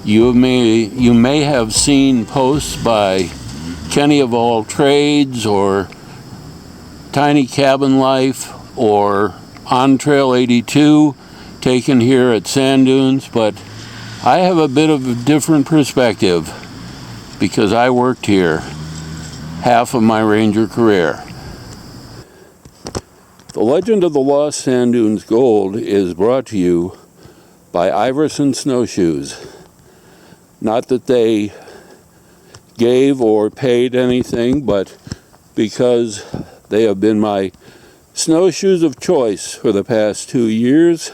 You may have seen posts by Kenny of All Trades or Tiny Cabin Life or On Trail 82 taken here at Sand Dunes, but I have a bit of a different perspective because I worked here half of my ranger career. The Legend of the Lost Sand Dunes Gold is brought to you by Iverson Snowshoes. Not that they gave or paid anything, but because they have been my snowshoes of choice for the past 2 years.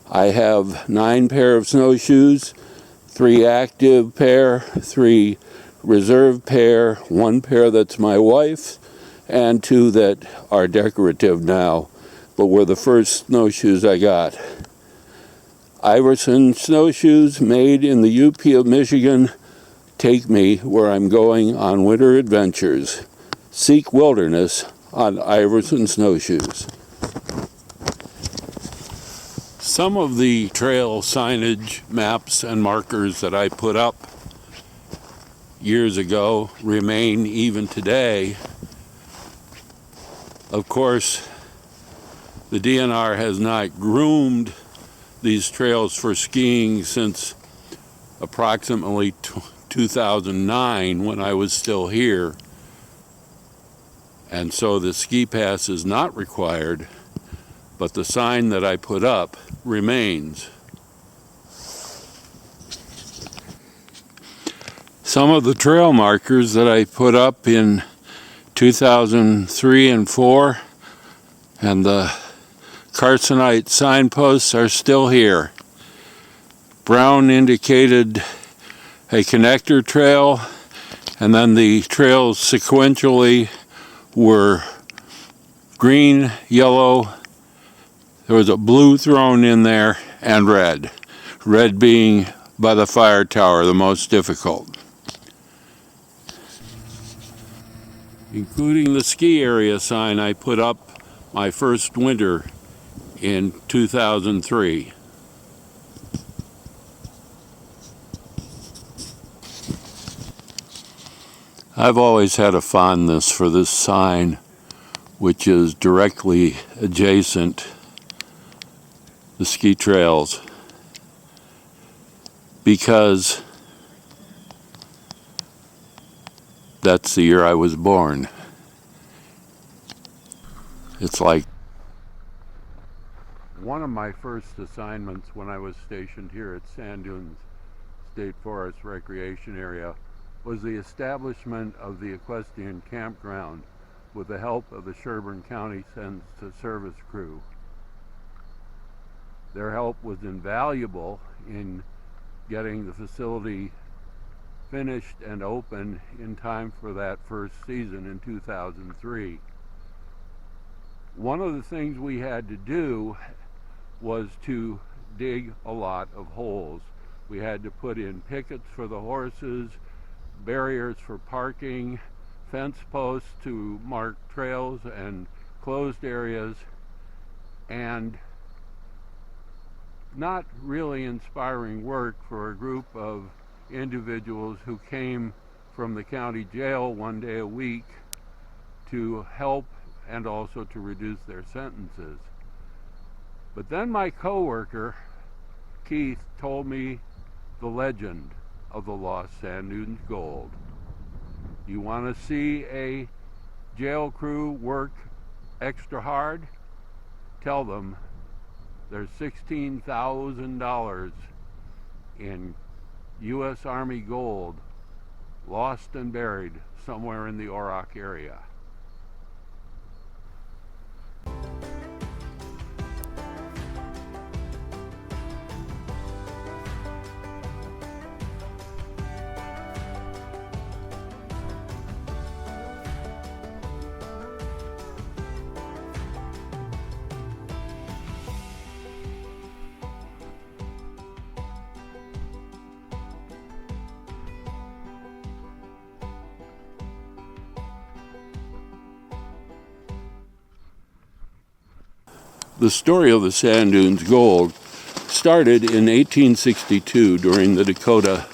I have 9 pair of snowshoes, 3 active pair, 3 reserve pair, 1 pair that's my wife's, and 2 that are decorative now, but were the first snowshoes I got. Iverson snowshoes made in the UP of Michigan take me where I'm going on winter adventures. Seek wilderness on Iverson snowshoes. Some of the trail signage, maps, and markers that I put up years ago remain even today. Of course, the DNR has not groomed these trails for skiing since approximately 2009 when I was still here. And so the ski pass is not required, but the sign that I put up remains. Some of the trail markers that I put up in 2003 and 4 and the Carsonite signposts are still here. Brown indicated a connector trail, and then the trails sequentially were green, yellow, there was a blue thrown in there, and red. Red being by the fire tower the most difficult. Including the ski area sign I put up my first winter in 2003. I've always had a fondness for this sign, which is directly adjacent the ski trails, because that's the year I was born. It's like one of my first assignments when I was stationed here at Sand Dunes State Forest Recreation Area was the establishment of the equestrian campground with the help of the Sherburne County Census Service crew. Their help was invaluable in getting the facility finished and open in time for that first season in 2003. One of the things we had to do was to dig a lot of holes. We had to put in pickets for the horses, barriers for parking, fence posts to mark trails and closed areas, and not really inspiring work for a group of individuals who came from the county jail 1 day a week to help and also to reduce their sentences. But then my coworker, Keith, told me the legend of the Lost Sand Dunes Gold. You want to see a jail crew work extra hard? Tell them there's $16,000 in U.S. Army gold lost and buried somewhere in the Orrock area. The story of the Sand Dunes Gold started in 1862 during the Dakota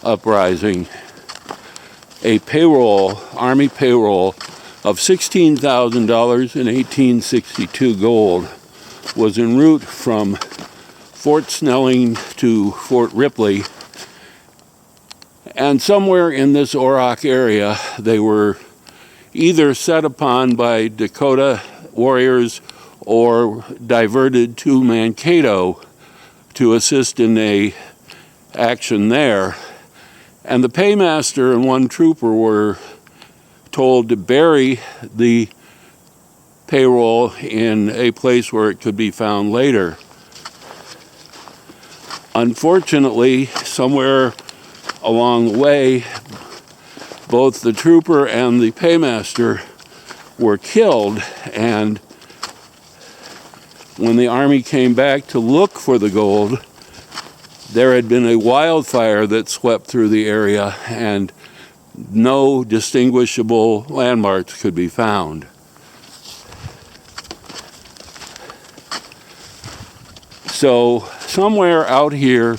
uprising. A payroll, Army payroll, of $16,000 in 1862 gold was en route from Fort Snelling to Fort Ripley. And somewhere in this Orrock area, they were either set upon by Dakota warriors or diverted to Mankato to assist in a action there. And the paymaster and one trooper were told to bury the payroll in a place where it could be found later. Unfortunately, somewhere along the way, both the trooper and the paymaster were killed, and when the Army came back to look for the gold, there had been a wildfire that swept through the area, and no distinguishable landmarks could be found. So somewhere out here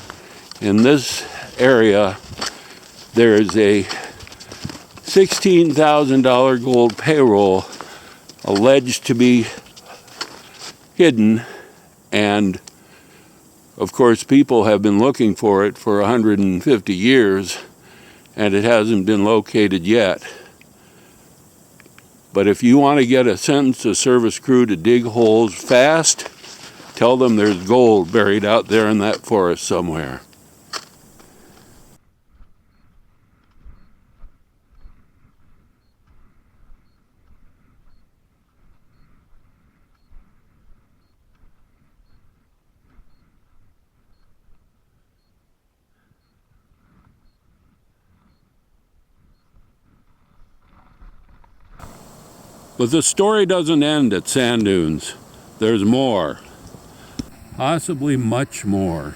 in this area, there's a $16,000 gold payroll alleged to be hidden, and of course people have been looking for it for 150 years and it hasn't been located yet. But if you want to get a sentenced service crew to dig holes fast, tell them there's gold buried out there in that forest somewhere. But the story doesn't end at sand dunes. There's more. Possibly much more.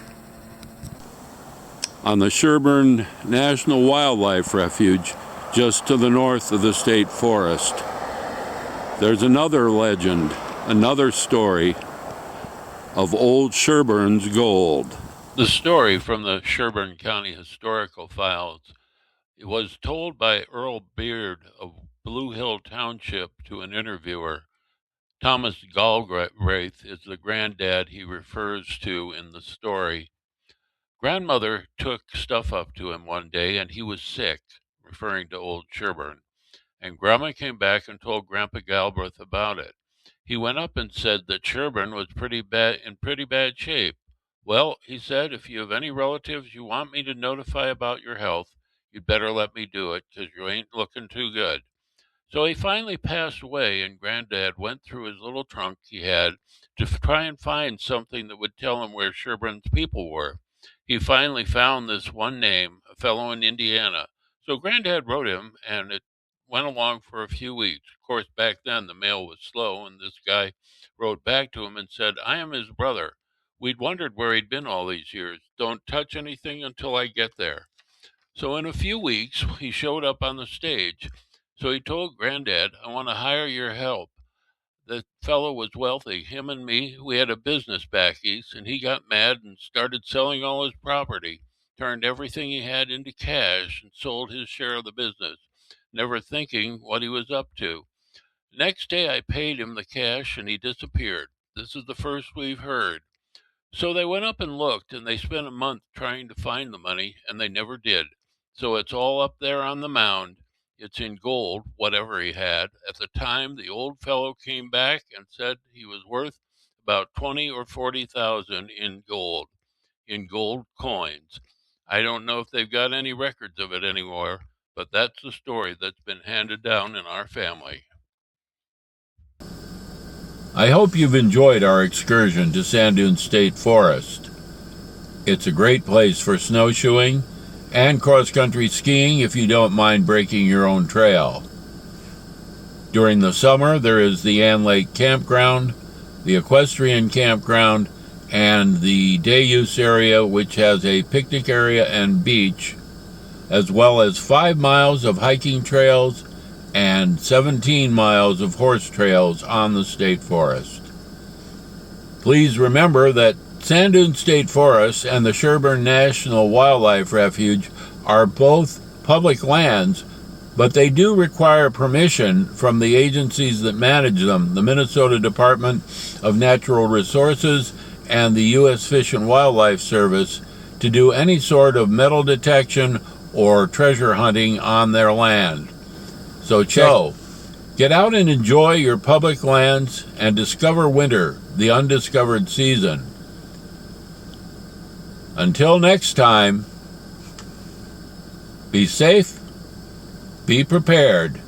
On the Sherburne National Wildlife Refuge, just to the north of the state forest, there's another legend, another story of Old Sherburne's gold. The story from the Sherburne County Historical Files. It was told by Earl Beard of Blue Hill Township to an interviewer. Thomas Galbraith is the granddad he refers to in the story. Grandmother took stuff up to him one day and he was sick, referring to Old Sherburne, and Grandma came back and told Grandpa Galbraith about it. He went up and said that Sherburne was in pretty bad shape. Well, he said, if you have any relatives you want me to notify about your health, you'd better let me do it, 'cause you ain't looking too good. So he finally passed away, and Granddad went through his little trunk he had to try and find something that would tell him where Sherburne's people were. He finally found this one name, a fellow in Indiana. So Granddad wrote him, and it went along for a few weeks. Of course, back then the mail was slow, and this guy wrote back to him and said, I am his brother. We'd wondered where he'd been all these years. Don't touch anything until I get there. So in a few weeks, he showed up on the stage. So he told Granddad, I want to hire your help. The fellow was wealthy. Him and me, we had a business back east, and he got mad and started selling all his property, turned everything he had into cash, and sold his share of the business, never thinking what he was up to. Next day, I paid him the cash, and he disappeared. This is the first we've heard. So they went up and looked, and they spent a month trying to find the money, and they never did. So it's all up there on the mound. It's in gold, whatever he had. At the time, the old fellow came back and said he was worth about 20 or 40,000 in gold coins. I don't know if they've got any records of it anymore, but that's the story that's been handed down in our family. I hope you've enjoyed our excursion to Sand Dunes State Forest. It's a great place for snowshoeing and cross-country skiing if you don't mind breaking your own trail. During the summer, there is the Ann Lake Campground, the Equestrian Campground, and the day use area, which has a picnic area and beach, as well as 5 miles of hiking trails and 17 miles of horse trails on the state forest. Please remember that Sand Dune State Forest and the Sherburne National Wildlife Refuge are both public lands, but they do require permission from the agencies that manage them, the Minnesota Department of Natural Resources and the U.S. Fish and Wildlife Service, to do any sort of metal detection or treasure hunting on their land. So get out and enjoy your public lands and discover winter, the undiscovered season. Until next time, be safe, be prepared,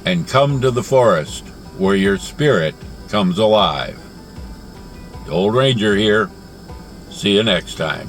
and come to the forest where your spirit comes alive. The Old Ranger here. See you next time.